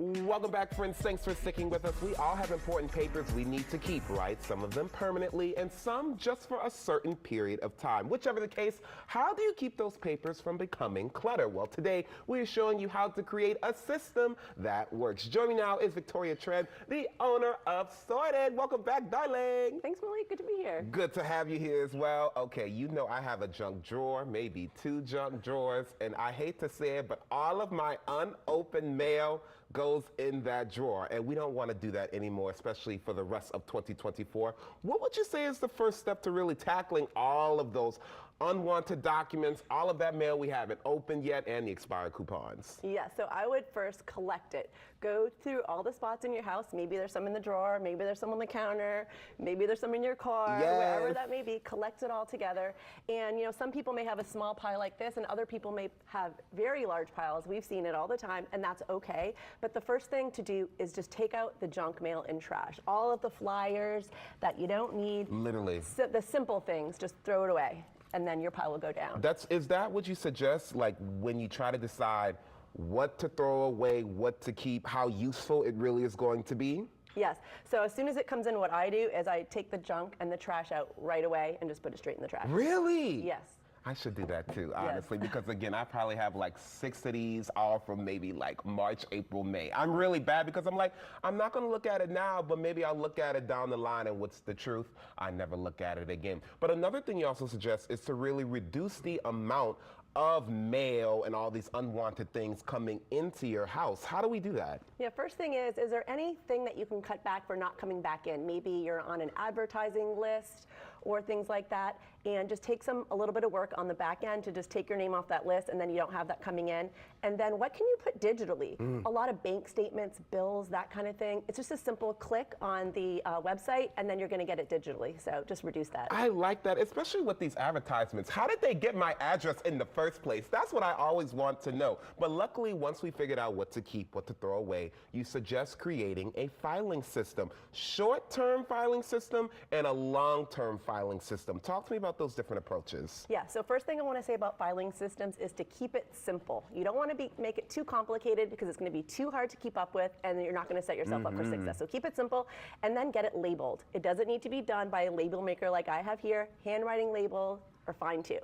Welcome back, friends. Thanks for sticking with us. We all have important papers we need to keep, right? Some of them permanently and some just for a certain period of time. Whichever the case, how do you keep those papers from becoming clutter? Well, today we are showing you how to create a system that works. Joining me now is Victoria Tran, the owner of Unsorted. Welcome back, darling. Thanks, Malik. Good to be here. Good to have you here as well. Okay, you know I have a junk drawer, maybe 2 junk drawers, and I hate to say it, but all of my unopened mail goes in that drawer, and we don't want to do that anymore, especially for the rest of 2024. What would you say is the first step to really tackling all of those unwanted documents, all of that mail we haven't opened yet, and the expired coupons? Yeah, so I would first collect it. Go through all the spots in your house. Maybe there's some in the drawer, maybe there's some on the counter, maybe there's some in your car, wherever that may be. Collect it all together. And you know, some people may have a small pile like this, and other people may have very large piles. We've seen it all the time, and that's okay. But the first thing to do is just take out the junk mail and trash. All of the flyers that you don't need. Literally. The simple things, just throw it away, and then your pile will go down. Is that what you suggest, like when you try to decide what to throw away, what to keep, how useful it really is going to be? Yes. So as soon as it comes in, what I do is I take the junk and the trash out right away and just put it straight in the trash. Really? Yes. I should do that too, honestly, because again, I probably have like 6 of these, all from maybe like March, April, May. I'm really bad because I'm like, I'm not gonna look at it now, but maybe I'll look at it down the line, and what's the truth? I never look at it again. But another thing you also suggest is to really reduce the amount of mail and all these unwanted things coming into your house. How do we do that? Yeah, first thing is there anything that you can cut back for not coming back in? Maybe you're on an advertising list or things like that, and just take a little bit of work on the back end to just take your name off that list, and then you don't have that coming in. And then what can you put digitally? A lot of bank statements, bills, that kind of thing. It's just a simple click on the website, and then you're gonna get it digitally. So just reduce that. I like that, especially with these advertisements. How did they get my address in the first place? That's what I always want to know. But luckily, once we figured out what to keep, what to throw away, you suggest creating a filing system. Short-term filing system and a long-term filing system. Talk to me about those different approaches. Yeah, so first thing I want to say about filing systems is to keep it simple. You don't want to make it too complicated because it's going to be too hard to keep up with, and you're not going to set yourself up for success. So keep it simple, and then get it labeled. It doesn't need to be done by a label maker like I have here. Handwriting label are fine too.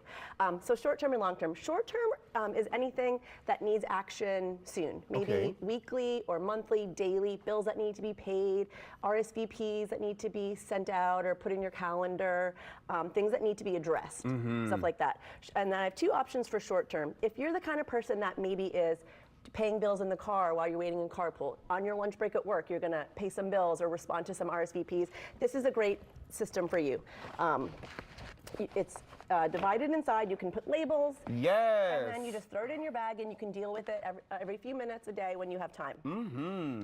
So short-term and long-term. Short-term is anything that needs action soon. Maybe weekly or monthly, daily, bills that need to be paid, RSVPs that need to be sent out or put in your calendar, things that need to be addressed, stuff like that. And then I have 2 options for short-term. If you're the kind of person that maybe is paying bills in the car while you're waiting in carpool, on your lunch break at work, you're gonna pay some bills or respond to some RSVPs, this is a great system for you. It's divided inside. You can put labels. Yes. And then you just throw it in your bag, and you can deal with it every few minutes a day when you have time.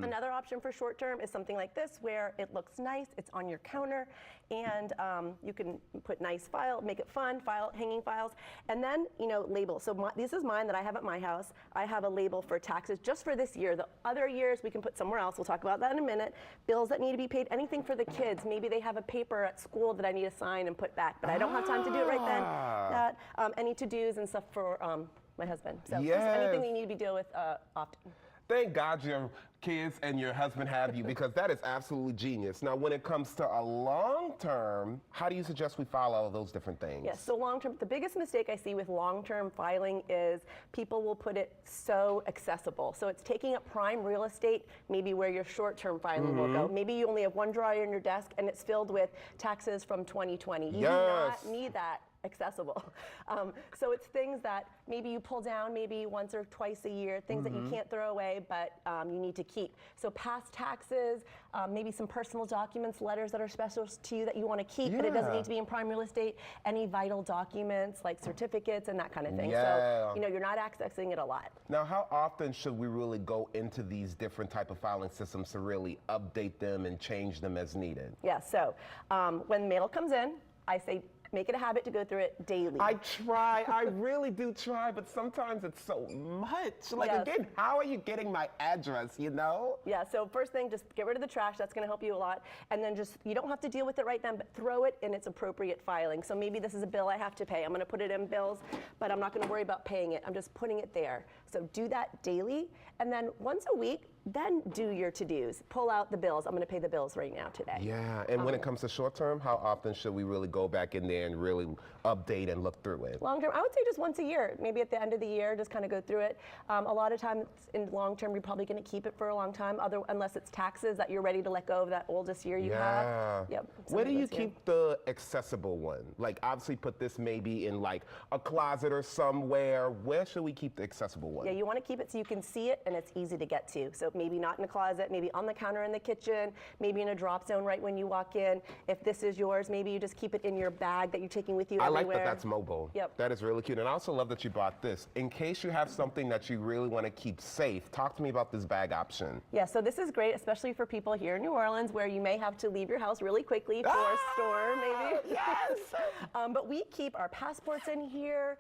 Another option for short term is something like this, where it looks nice. It's on your counter, and you can put nice file, make it fun, hanging files, and then label. So this is mine that I have at my house. I have a label for taxes just for this year. The other years we can put somewhere else. We'll talk about that in a minute. Bills that need to be paid. Anything for the kids. Maybe they have a paper at school that I need to sign and put back, but I don't have time to do it right then. Any to-dos and stuff for my husband. So just anything that you need to be dealing with often. Thank God your kids and your husband have you, because that is absolutely genius. Now, when it comes to a long-term, how do you suggest we file all of those different things? Yes, so long-term, the biggest mistake I see with long-term filing is people will put it so accessible. So it's taking up prime real estate, maybe where your short-term filing will go. Maybe you only have 1 drawer in your desk, and it's filled with taxes from 2020. You do not need that accessible. So it's things that maybe you pull down maybe once or twice a year, things that you can't throw away, but you need to keep. So past taxes, maybe some personal documents, letters that are special to you that you want to keep, but it doesn't need to be in prime real estate. Any vital documents like certificates and that kind of thing. So you're not accessing it a lot. Now, how often should we really go into these different type of filing systems to really update them and change them as needed? Yeah, so when mail comes in, I say make it a habit to go through it daily. I try, I really do try, but sometimes it's so much. Like again, how are you getting my address, Yeah, so first thing, just get rid of the trash. That's gonna help you a lot. And then you don't have to deal with it right then, but throw it in its appropriate filing. So maybe this is a bill I have to pay. I'm gonna put it in bills, but I'm not gonna worry about paying it. I'm just putting it there. So do that daily. And then once a week, then do your to-dos. Pull out the bills. I'm going to pay the bills right now today. Yeah, and when it comes to short term, how often should we really go back in there and really update and look through it? Long term, I would say just once a year. Maybe at the end of the year, just kind of go through it. A lot of times in long term, you're probably going to keep it for a long time, unless it's taxes that you're ready to let go of that oldest year you have. Yep. Where do you keep the accessible one? Like, obviously put this maybe in like a closet or somewhere. Where should we keep the accessible one? Yeah, you want to keep it so you can see it and it's easy to get to. So maybe not in a closet, maybe on the counter in the kitchen, maybe in a drop zone right when you walk in. If this is yours, maybe you just keep it in your bag that you're taking with you everywhere. I like that that's mobile. Yep. That is really cute. And I also love that you bought this. In case you have something that you really want to keep safe, talk to me about this bag option. Yeah, so this is great, especially for people here in New Orleans where you may have to leave your house really quickly for a storm, maybe. Yes! But we keep our passports in here,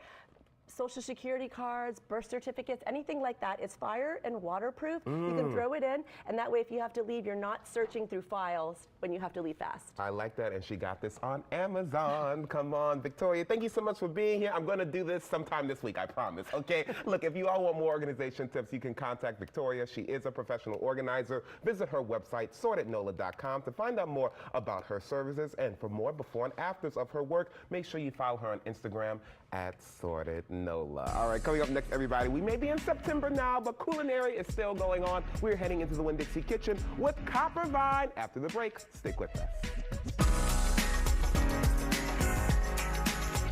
Social Security cards, birth certificates, anything like that. It's fire and waterproof. You can throw it in, and that way if you have to leave, you're not searching through files when you have to leave fast. I like that, and she got this on Amazon. Come on, Victoria. Thank you so much for being here. I'm going to do this sometime this week, I promise, okay? Look, if you all want more organization tips, you can contact Victoria. She is a professional organizer. Visit her website, sortednola.com, to find out more about her services, and for more before and afters of her work, make sure you follow her on Instagram @sortednola. All right, coming up next, everybody, we may be in September now, but culinary is still going on. We're heading into the Winn-Dixie kitchen with Copper Vine. After the break, stick with us.